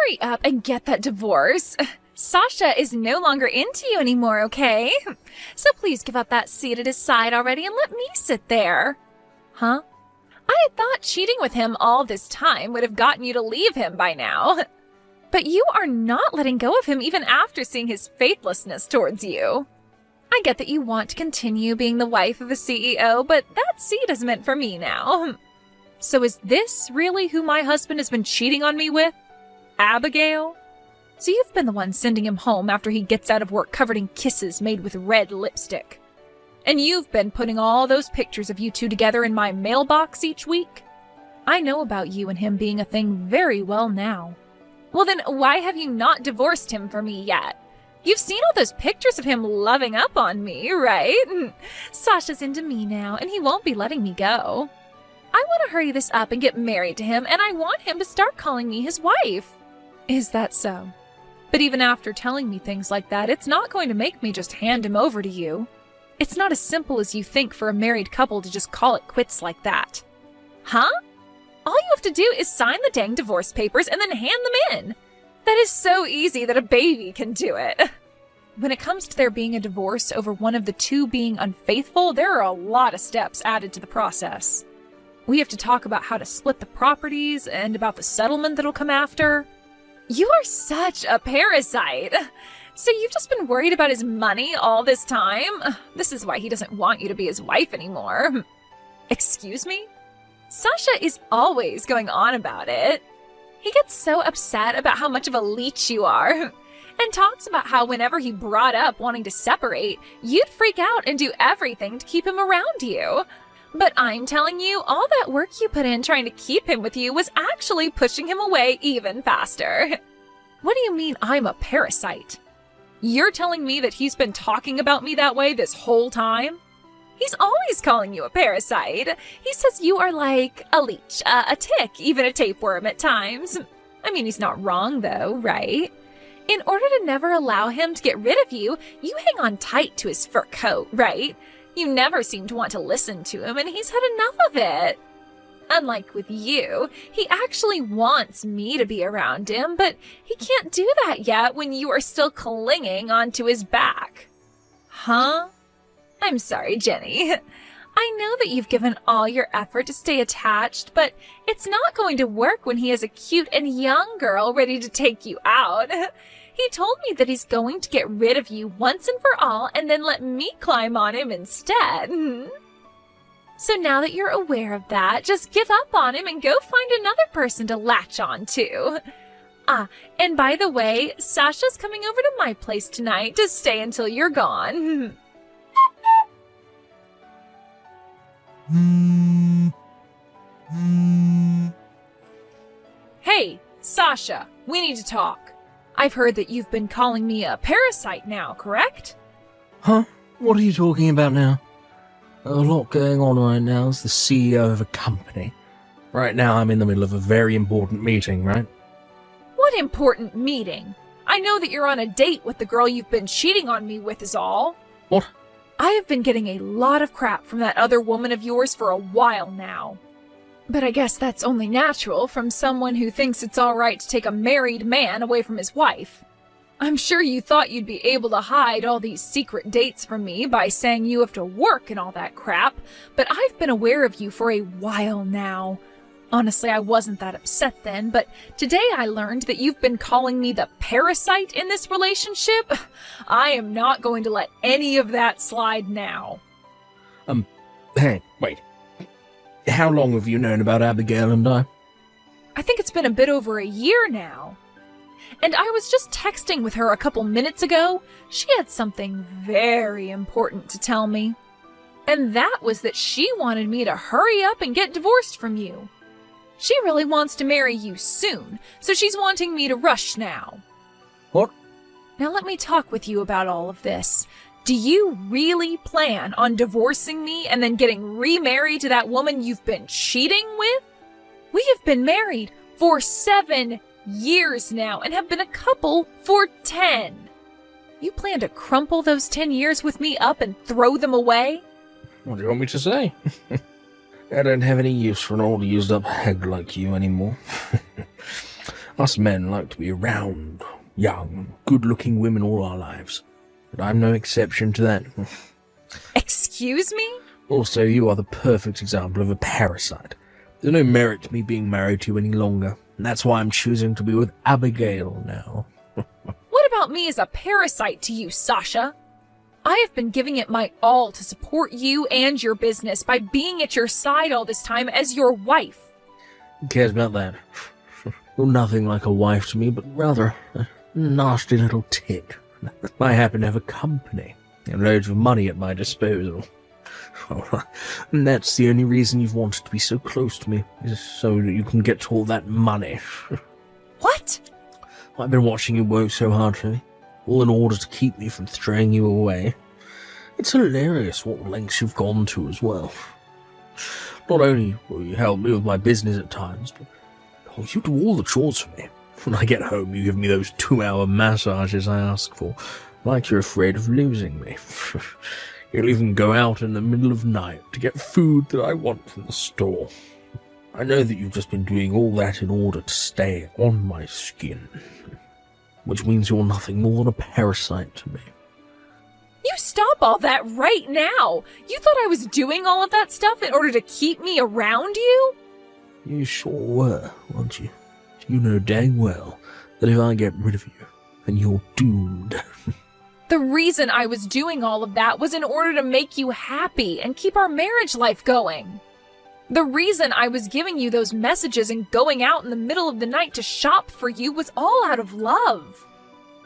Hurry up and get that divorce. Sasha is no longer into you anymore, okay? So please give up that seat at his side already and let me sit there. Huh? I had thought cheating with him all this time would have gotten you to leave him by now. But you are not letting go of him even after seeing his faithlessness towards you. I get that you want to continue being the wife of a CEO, but that seat is meant for me now. So is this really who my husband has been cheating on me with? Abigail? So you've been the one sending him home after he gets out of work covered in kisses made with red lipstick. And you've been putting all those pictures of you two together in my mailbox each week. I know about you and him being a thing very well now. Well then, why have you not divorced him for me yet? You've seen all those pictures of him loving up on me, right? Sasha's into me now, and he won't be letting me go. I want to hurry this up and get married to him, and I want him to start calling me his wife. Is that so? But even after telling me things like that, it's not going to make me just hand him over to you. It's not as simple as you think for a married couple to just call it quits like that. Huh? All you have to do is sign the dang divorce papers and then hand them in. That is so easy that a baby can do it. When it comes to there being a divorce over one of the two being unfaithful, there are a lot of steps added to the process. We have to talk about how to split the properties and about the settlement that'll come after. You are such a parasite. So you've just been worried about his money all this time? This is why he doesn't want you to be his wife anymore. Excuse me? Sasha is always going on about it. He gets so upset about how much of a leech you are, and talks about how whenever he brought up wanting to separate, you'd freak out and do everything to keep him around you. But I'm telling you, all that work you put in trying to keep him with you was actually pushing him away even faster. What do you mean I'm a parasite? You're telling me that he's been talking about me that way this whole time? He's always calling you a parasite. He says you are like a leech, a tick, even a tapeworm at times. I mean, he's not wrong though, right? In order to never allow him to get rid of you, you hang on tight to his fur coat, right? You never seem to want to listen to him, and he's had enough of it. Unlike with you, he actually wants me to be around him, but he can't do that yet when you are still clinging onto his back. Huh? I'm sorry, Jenny. I know that you've given all your effort to stay attached, but it's not going to work when he is a cute and young girl ready to take you out. He told me that he's going to get rid of you once and for all and then let me climb on him instead. So now that you're aware of that, just give up on him and go find another person to latch on to. And by the way, Sasha's coming over to my place tonight to stay until you're gone. Hey, Sasha, we need to talk. I've heard that you've been calling me a parasite now, correct? Huh? What are you talking about now? A lot going on right now as the CEO of a company. Right now I'm in the middle of a very important meeting, right? What important meeting? I know that you're on a date with the girl you've been cheating on me with is all. What? I have been getting a lot of crap from that other woman of yours for a while now. But I guess that's only natural from someone who thinks it's all right to take a married man away from his wife. I'm sure you thought you'd be able to hide all these secret dates from me by saying you have to work and all that crap, but I've been aware of you for a while now. Honestly, I wasn't that upset then, but today I learned that you've been calling me the parasite in this relationship. I am not going to let any of that slide now. Hey, wait. How long have you known about Abigail and I? I think it's been a bit over a year now. And I was just texting with her a couple minutes ago. She had something very important to tell me. And that was that she wanted me to hurry up and get divorced from you. She really wants to marry you soon, so she's wanting me to rush now. What? Now let me talk with you about all of this. Do you really plan on divorcing me and then getting remarried to that woman you've been cheating with? We have been married for 7 years now and have been a couple for 10. You plan to crumple those 10 years with me up and throw them away? What do you want me to say? I don't have any use for an old used up hag like you anymore. Us men like to be around young and good-looking women all our lives, but I'm no exception to that. Excuse me? Also, you are the perfect example of a parasite. There's no merit to me being married to you any longer, and that's why I'm choosing to be with Abigail now. What about me as a parasite to you, Sasha? I have been giving it my all to support you and your business by being at your side all this time as your wife. Who cares about that? You're nothing like a wife to me, but rather a nasty little tick. I happen to have a company and loads of money at my disposal. And that's the only reason you've wanted to be so close to me, is so that you can get all that money. What? I've been watching you work so hard for me, all in order to keep me from throwing you away. It's hilarious what lengths you've gone to as well. Not only will you help me with my business at times, but you do all the chores for me. When I get home, you give me those 2-hour massages I ask for, like you're afraid of losing me. You'll even go out in the middle of night to get food that I want from the store. I know that you've just been doing all that in order to stay on my skin, which means you're nothing more than a parasite to me. You stop all that right now! You thought I was doing all of that stuff in order to keep me around you? You sure were, weren't you? You know dang well that if I get rid of you, then you're doomed. The reason I was doing all of that was in order to make you happy and keep our marriage life going. The reason I was giving you those messages and going out in the middle of the night to shop for you was all out of love.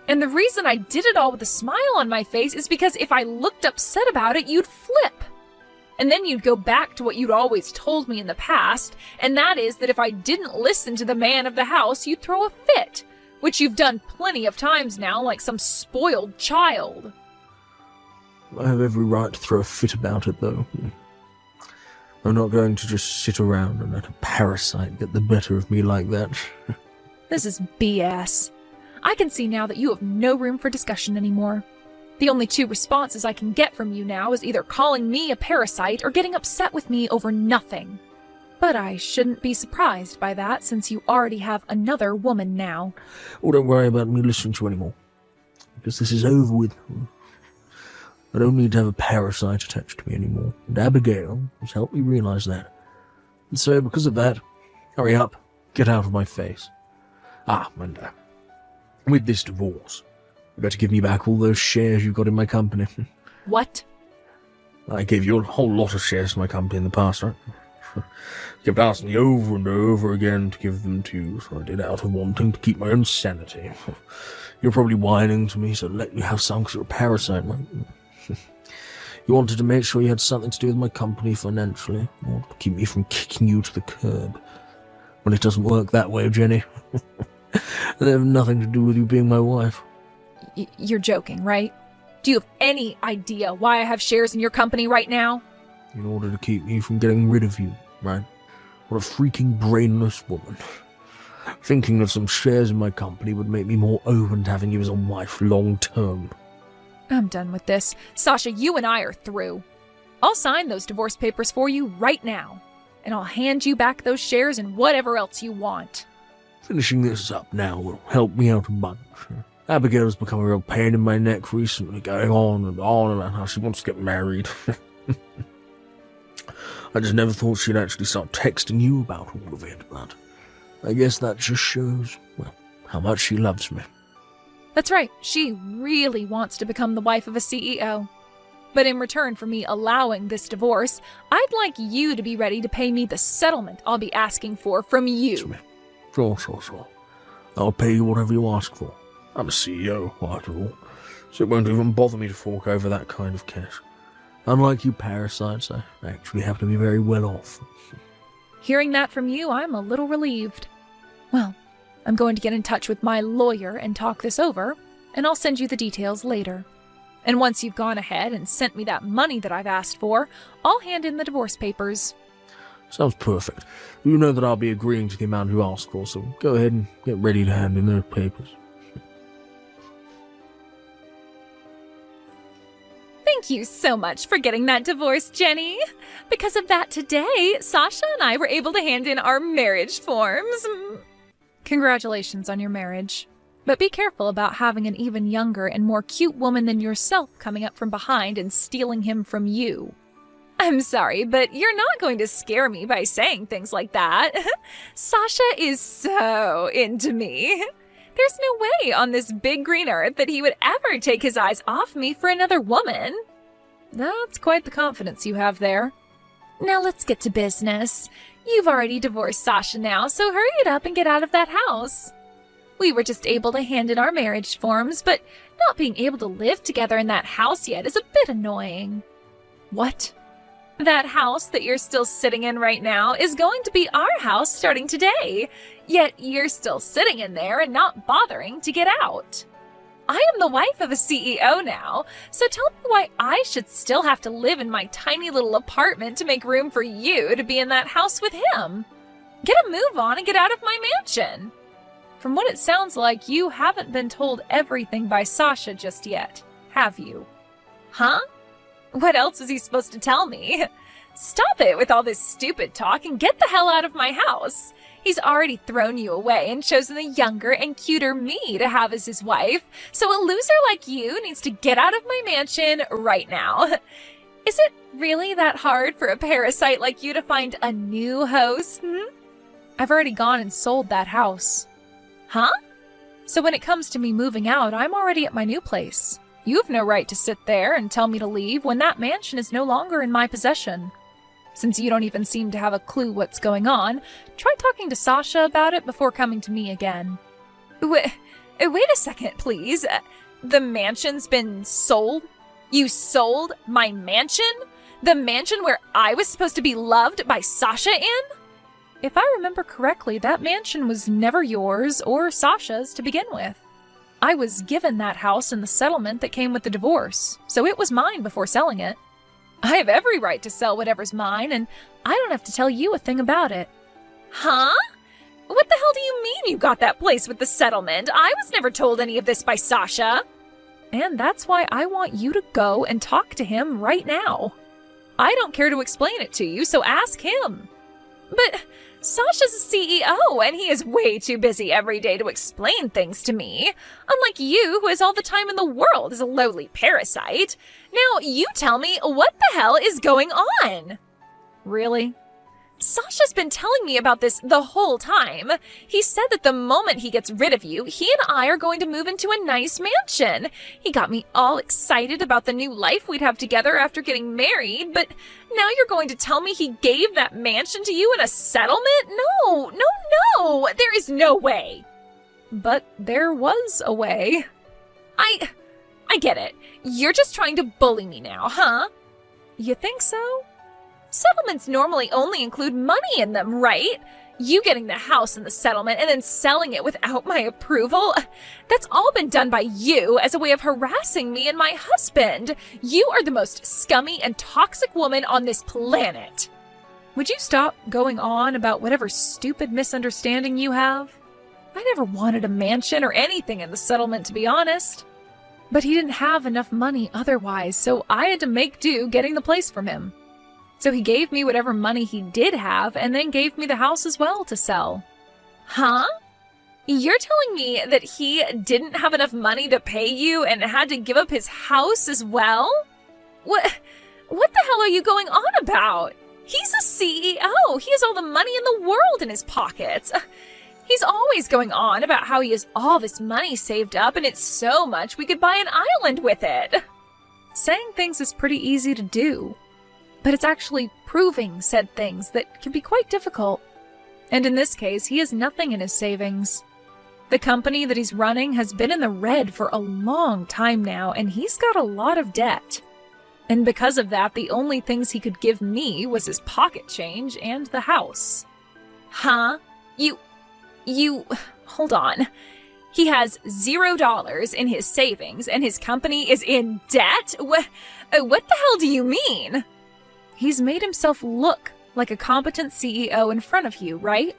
And the reason I did it all with a smile on my face is because if I looked upset about it, you'd flip. And then you'd go back to what you'd always told me in the past, and that is that if I didn't listen to the man of the house, you'd throw a fit, which you've done plenty of times now, like some spoiled child. I have every right to throw a fit about it, though. I'm not going to just sit around and let a parasite get the better of me like that. This is BS. I can see now that you have no room for discussion anymore. The only two responses I can get from you now is either calling me a parasite or getting upset with me over nothing. But I shouldn't be surprised by that since you already have another woman now. Oh, don't worry about me listening to you anymore, because this is over with. I don't need to have a parasite attached to me anymore, and Abigail has helped me realize that. And so, because of that, hurry up, get out of my face. And with this divorce, you got to give me back all those shares you got in my company. What? I gave you a whole lot of shares in my company in the past, right? You kept asking me over and over again to give them to you, so I did out of wanting to keep my own sanity. You're probably whining to me, so let you have some because you're a parasite, right? You wanted to make sure you had something to do with my company financially, or to keep me from kicking you to the curb. Well, it doesn't work that way, Jenny. They have nothing to do with you being my wife. You're joking, right? Do you have any idea why I have shares in your company right now? In order to keep me from getting rid of you, right? What a freaking brainless woman. Thinking of some shares in my company would make me more open to having you as a wife long term. I'm done with this. Sasha, you and I are through. I'll sign those divorce papers for you right now, and I'll hand you back those shares and whatever else you want. Finishing this up now will help me out a bunch. Abigail's become a real pain in my neck recently, going on about how she wants to get married. I just never thought she'd actually start texting you about all of it, but I guess that just shows, well, how much she loves me. That's right, she really wants to become the wife of a CEO. But in return for me allowing this divorce, I'd like you to be ready to pay me the settlement I'll be asking for from you. Sure. I'll pay you whatever you ask for. I'm a CEO, after all, so it won't even bother me to fork over that kind of cash. Unlike you parasites, I actually happen to be very well off. Hearing that from you, I'm a little relieved. Well, I'm going to get in touch with my lawyer and talk this over, and I'll send you the details later. And once you've gone ahead and sent me that money that I've asked for, I'll hand in the divorce papers. Sounds perfect. You know that I'll be agreeing to the amount you ask for, so go ahead and get ready to hand in those papers. Thank you so much for getting that divorce, Jenny. Because of that today, Sasha and I were able to hand in our marriage forms. Congratulations on your marriage. But be careful about having an even younger and more cute woman than yourself coming up from behind and stealing him from you. I'm sorry, but you're not going to scare me by saying things like that. Sasha is so into me. There's no way on this big green earth that he would ever take his eyes off me for another woman. That's quite the confidence you have there. Now let's get to business. You've already divorced Sasha now, so hurry it up and get out of that house. We were just able to hand in our marriage forms, but not being able to live together in that house yet is a bit annoying. What? That house that you're still sitting in right now is going to be our house starting today, yet you're still sitting in there and not bothering to get out. I am the wife of a CEO now, so tell me why I should still have to live in my tiny little apartment to make room for you to be in that house with him. Get a move on and get out of my mansion. From what it sounds like, you haven't been told everything by Sasha just yet, have you? Huh? What else is he supposed to tell me? Stop it with all this stupid talk and get the hell out of my house. He's already thrown you away and chosen the younger and cuter me to have as his wife, so a loser like you needs to get out of my mansion right now. Is it really that hard for a parasite like you to find a new host? I've already gone and sold that house. Huh? So when it comes to me moving out, I'm already at my new place. You have no right to sit there and tell me to leave when that mansion is no longer in my possession. Since you don't even seem to have a clue what's going on, try talking to Sasha about it before coming to me again. Wait a second, please. The mansion's been sold? You sold my mansion? The mansion where I was supposed to be loved by Sasha in? If I remember correctly, that mansion was never yours or Sasha's to begin with. I was given that house in the settlement that came with the divorce, so it was mine before selling it. I have every right to sell whatever's mine, and I don't have to tell you a thing about it. Huh? What the hell do you mean you got that place with the settlement? I was never told any of this by Sasha. And that's why I want you to go and talk to him right now. I don't care to explain it to you, so ask him. But Sasha's a CEO, and he is way too busy every day to explain things to me. Unlike you, who has all the time in the world as a lowly parasite. Now, you tell me, what the hell is going on? Really? Sasha's been telling me about this the whole time. He said that the moment he gets rid of you, he and I are going to move into a nice mansion. He got me all excited about the new life we'd have together after getting married, but now you're going to tell me he gave that mansion to you in a settlement? No, there is no way. But there was a way. I get it. You're just trying to bully me now, huh? You think so? Settlements normally only include money in them, right? You getting the house in the settlement and then selling it without my approval? That's all been done by you as a way of harassing me and my husband. You are the most scummy and toxic woman on this planet. Would you stop going on about whatever stupid misunderstanding you have? I never wanted a mansion or anything in the settlement, to be honest. But he didn't have enough money otherwise, so I had to make do getting the place from him. So he gave me whatever money he did have and then gave me the house as well to sell. Huh? You're telling me that he didn't have enough money to pay you and had to give up his house as well? What the hell are you going on about? He's a CEO. He has all the money in the world in his pockets. He's always going on about how he has all this money saved up and it's so much we could buy an island with it. Saying things is pretty easy to do. But it's actually proving said things that can be quite difficult. And in this case, he has nothing in his savings. The company that he's running has been in the red for a long time now, and he's got a lot of debt. And because of that, the only things he could give me was his pocket change and the house. Huh? Hold on. He has $0 in his savings, and his company is in debt? What the hell do you mean? He's made himself look like a competent CEO in front of you, right?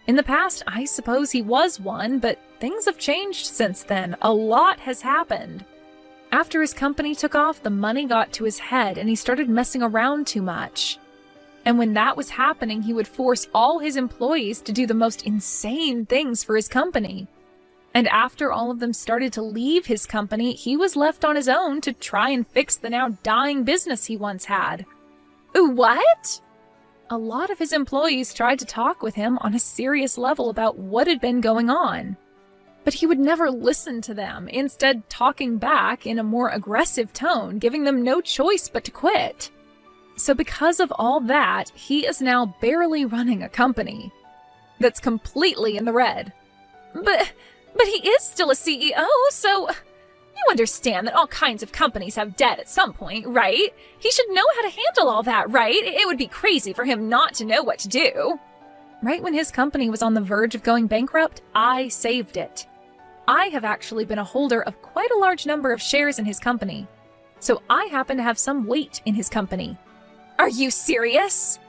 In the past, I suppose he was one, but things have changed since then. A lot has happened. After his company took off, the money got to his head and he started messing around too much. And when that was happening, he would force all his employees to do the most insane things for his company. And after all of them started to leave his company, he was left on his own to try and fix the now dying business he once had. What? A lot of his employees tried to talk with him on a serious level about what had been going on. But he would never listen to them, instead talking back in a more aggressive tone, giving them no choice but to quit. So because of all that, he is now barely running a company that's completely in the red. But he is still a CEO, so you understand that all kinds of companies have debt at some point, right? He should know how to handle all that, right? It would be crazy for him not to know what to do. Right when his company was on the verge of going bankrupt, I saved it. I have actually been a holder of quite a large number of shares in his company, so I happen to have some weight in his company. Are you serious?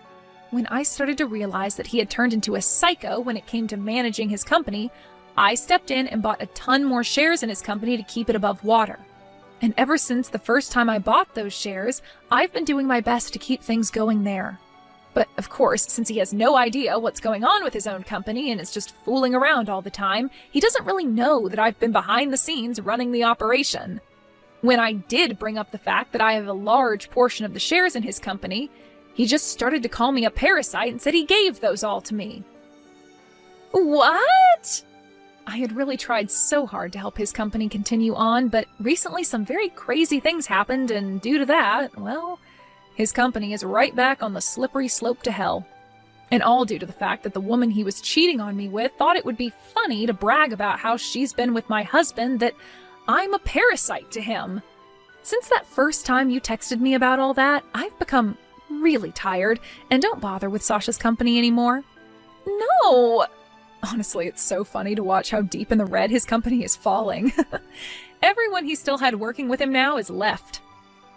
When I started to realize that he had turned into a psycho when it came to managing his company, I stepped in and bought a ton more shares in his company to keep it above water. And ever since the first time I bought those shares, I've been doing my best to keep things going there. But of course, since he has no idea what's going on with his own company and is just fooling around all the time, he doesn't really know that I've been behind the scenes running the operation. When I did bring up the fact that I have a large portion of the shares in his company, he just started to call me a parasite and said he gave those all to me. What? I had really tried so hard to help his company continue on, but recently some very crazy things happened, and due to that, well, his company is right back on the slippery slope to hell. And all due to the fact that the woman he was cheating on me with thought it would be funny to brag about how she's been with my husband, that I'm a parasite to him. Since that first time you texted me about all that, I've become really tired and don't bother with Sasha's company anymore. No! Honestly, it's so funny to watch how deep in the red his company is falling. Everyone he still had working with him now is left.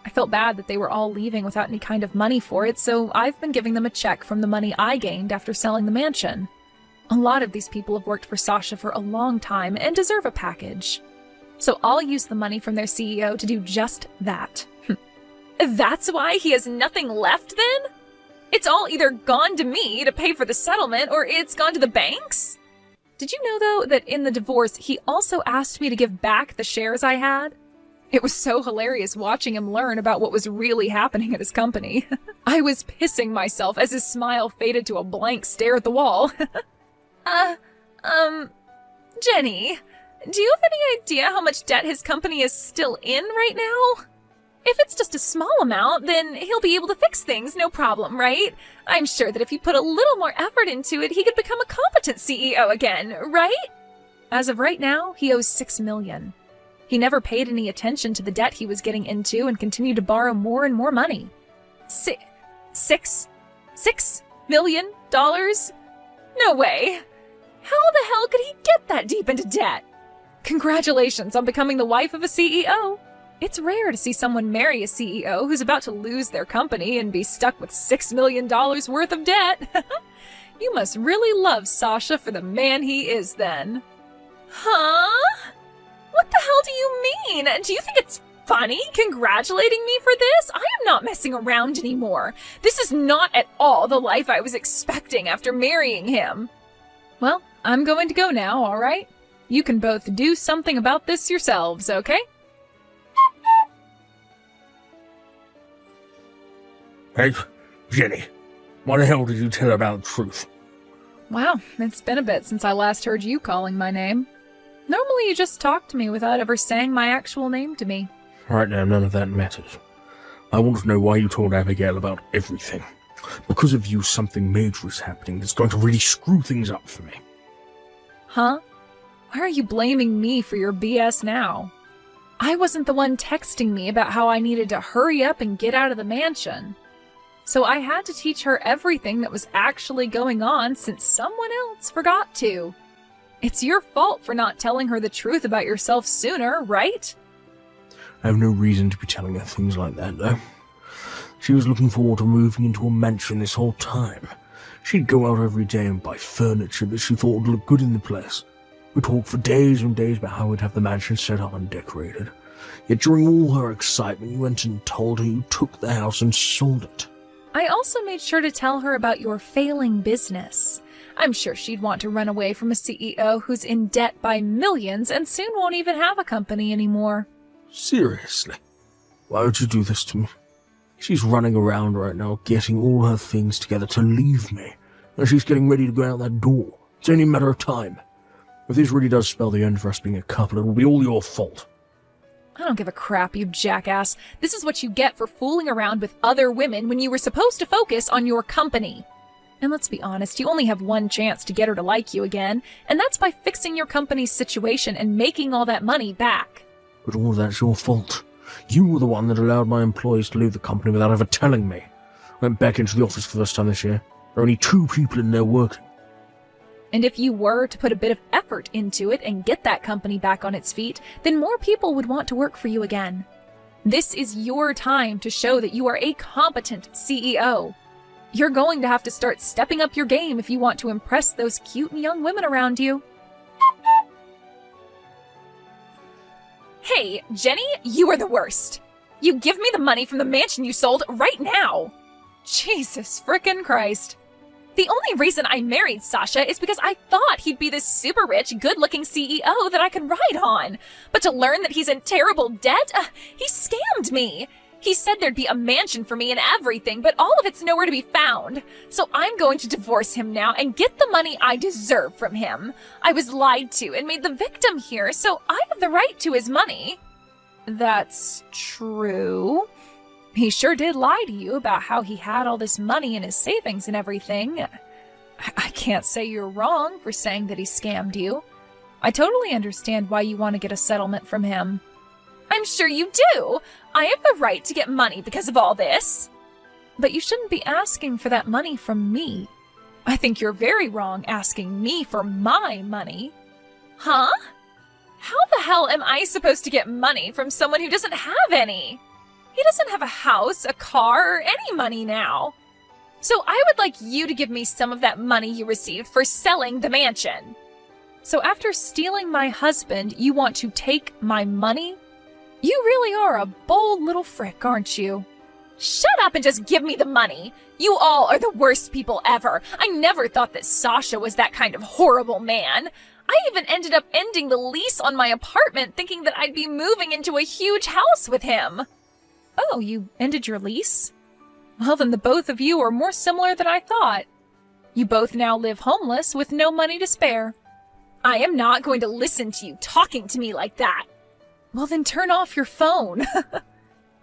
I felt bad that they were all leaving without any kind of money for it, so I've been giving them a check from the money I gained after selling the mansion. A lot of these people have worked for Sasha for a long time and deserve a package. So I'll use the money from their CEO to do just that. That's why he has nothing left then? It's all either gone to me to pay for the settlement, or it's gone to the banks? Did you know, though, that in the divorce, he also asked me to give back the shares I had? It was so hilarious watching him learn about what was really happening at his company. I was pissing myself as his smile faded to a blank stare at the wall. Jenny, do you have any idea how much debt his company is still in right now? If it's just a small amount, then he'll be able to fix things, no problem, right? I'm sure that if he put a little more effort into it, he could become a competent CEO again, right? As of right now, he owes $6 million. He never paid any attention to the debt he was getting into and continued to borrow more and more money. $6 million? No way. How the hell could he get that deep into debt? Congratulations on becoming the wife of a CEO. It's rare to see someone marry a CEO who's about to lose their company and be stuck with $6 million worth of debt. You must really love Sasha for the man he is then. Huh? What the hell do you mean? Do you think it's funny congratulating me for this? I am not messing around anymore. This is not at all the life I was expecting after marrying him. Well, I'm going to go now, all right? You can both do something about this yourselves, okay? Hey, Jenny, why the hell did you tell her about the truth? Wow, it's been a bit since I last heard you calling my name. Normally you just talk to me without ever saying my actual name to me. Right now, none of that matters. I want to know why you told Abigail about everything. Because of you, something major is happening that's going to really screw things up for me. Huh? Why are you blaming me for your BS now? I wasn't the one texting me about how I needed to hurry up and get out of the mansion. So I had to teach her everything that was actually going on since someone else forgot to. It's your fault for not telling her the truth about yourself sooner, right? I have no reason to be telling her things like that, though. She was looking forward to moving into a mansion this whole time. She'd go out every day and buy furniture that she thought would look good in the place. We talked for days and days about how we'd have the mansion set up and decorated. Yet during all her excitement, you went and told her you took the house and sold it. I also made sure to tell her about your failing business. I'm sure she'd want to run away from a CEO who's in debt by millions and soon won't even have a company anymore. Seriously? Why would you do this to me? She's running around right now, getting all her things together to leave me, and she's getting ready to go out that door. It's only a matter of time. If this really does spell the end for us being a couple, it'll be all your fault. I don't give a crap, you jackass. This is what you get for fooling around with other women when you were supposed to focus on your company. And let's be honest, you only have one chance to get her to like you again, and that's by fixing your company's situation and making all that money back. But all that's your fault. You were the one that allowed my employees to leave the company without ever telling me. I went back into the office for the first time this year. There are only 2 people in there working. And if you were to put a bit of effort into it and get that company back on its feet, then more people would want to work for you again. This is your time to show that you are a competent CEO. You're going to have to start stepping up your game if you want to impress those cute young women around you. Hey, Jenny, you are the worst. You give me the money from the mansion you sold right now. Jesus frickin' Christ. The only reason I married Sasha is because I thought he'd be this super rich, good-looking CEO that I could ride on. But to learn that he's in terrible debt, he scammed me. He said there'd be a mansion for me and everything, but all of it's nowhere to be found. So I'm going to divorce him now and get the money I deserve from him. I was lied to and made the victim here, so I have the right to his money. That's true. He sure did lie to you about how he had all this money in his savings and everything. I can't say you're wrong for saying that he scammed you. I totally understand why you want to get a settlement from him. I'm sure you do. I have the right to get money because of all this. But you shouldn't be asking for that money from me. I think you're very wrong asking me for my money. Huh? How the hell am I supposed to get money from someone who doesn't have any? He doesn't have a house, a car, or any money now. So I would like you to give me some of that money you received for selling the mansion. So after stealing my husband, you want to take my money? You really are a bold little frick, aren't you? Shut up and just give me the money. You all are the worst people ever. I never thought that Sasha was that kind of horrible man. I even ended up ending the lease on my apartment thinking that I'd be moving into a huge house with him. Oh, you ended your lease? Well, then the both of you are more similar than I thought. You both now live homeless with no money to spare. I am not going to listen to you talking to me like that. Well, then turn off your phone.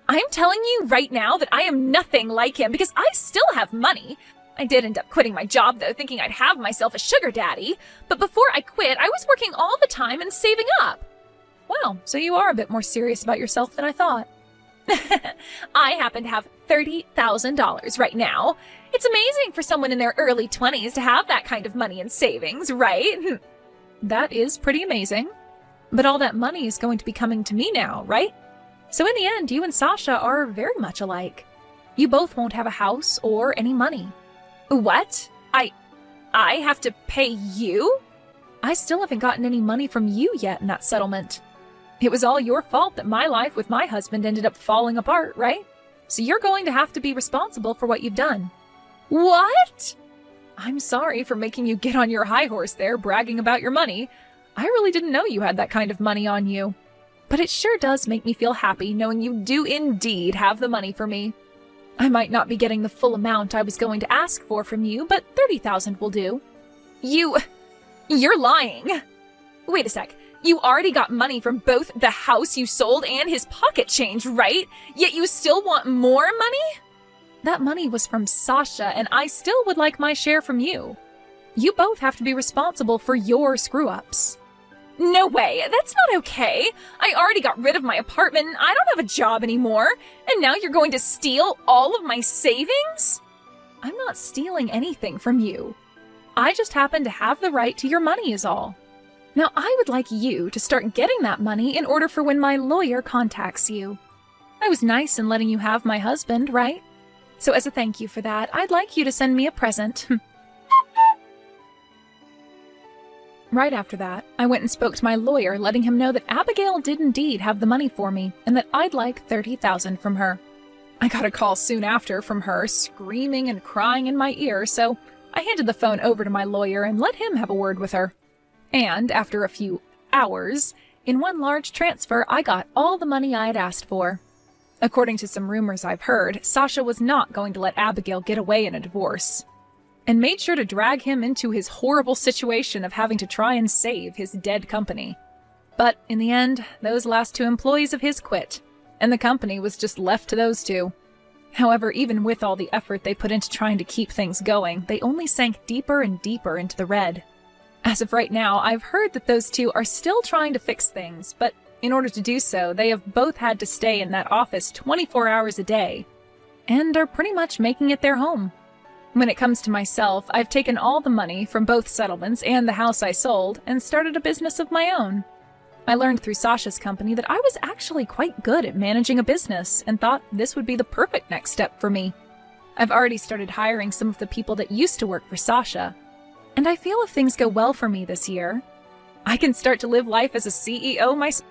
I'm telling you right now that I am nothing like him because I still have money. I did end up quitting my job, though, thinking I'd have myself a sugar daddy. But before I quit, I was working all the time and saving up. Wow, so you are a bit more serious about yourself than I thought. I happen to have $30,000 right now. It's amazing for someone in their early 20s to have that kind of money in savings, right? That is pretty amazing. But all that money is going to be coming to me now, right? So in the end, you and Sasha are very much alike. You both won't have a house or any money. What? I have to pay you? I still haven't gotten any money from you yet in that settlement. It was all your fault that my life with my husband ended up falling apart, right? So you're going to have to be responsible for what you've done. What? I'm sorry for making you get on your high horse there, bragging about your money. I really didn't know you had that kind of money on you. But it sure does make me feel happy knowing you do indeed have the money for me. I might not be getting the full amount I was going to ask for from you, but $30,000 will do. You're lying. Wait a sec. You already got money from both the house you sold and his pocket change, right? Yet you still want more money? That money was from Sasha, and I still would like my share from you. You both have to be responsible for your screw-ups. No way, that's not okay. I already got rid of my apartment, I don't have a job anymore, and now you're going to steal all of my savings? I'm not stealing anything from you. I just happen to have the right to your money is all. Now I would like you to start getting that money in order for when my lawyer contacts you. I was nice in letting you have my husband, right? So as a thank you for that, I'd like you to send me a present. Right after that, I went and spoke to my lawyer, letting him know that Abigail did indeed have the money for me, and that I'd like $30,000 from her. I got a call soon after from her, screaming and crying in my ear, so I handed the phone over to my lawyer and let him have a word with her. And after a few hours, in one large transfer, I got all the money I had asked for. According to some rumors I've heard, Sasha was not going to let Abigail get away in a divorce, and made sure to drag him into his horrible situation of having to try and save his dead company. But in the end, those last 2 employees of his quit, and the company was just left to those 2. However, even with all the effort they put into trying to keep things going, they only sank deeper and deeper into the red. As of right now, I've heard that those 2 are still trying to fix things, but in order to do so, they have both had to stay in that office 24 hours a day, and are pretty much making it their home. When it comes to myself, I've taken all the money from both settlements and the house I sold and started a business of my own. I learned through Sasha's company that I was actually quite good at managing a business and thought this would be the perfect next step for me. I've already started hiring some of the people that used to work for Sasha, and I feel if things go well for me this year, I can start to live life as a CEO myself.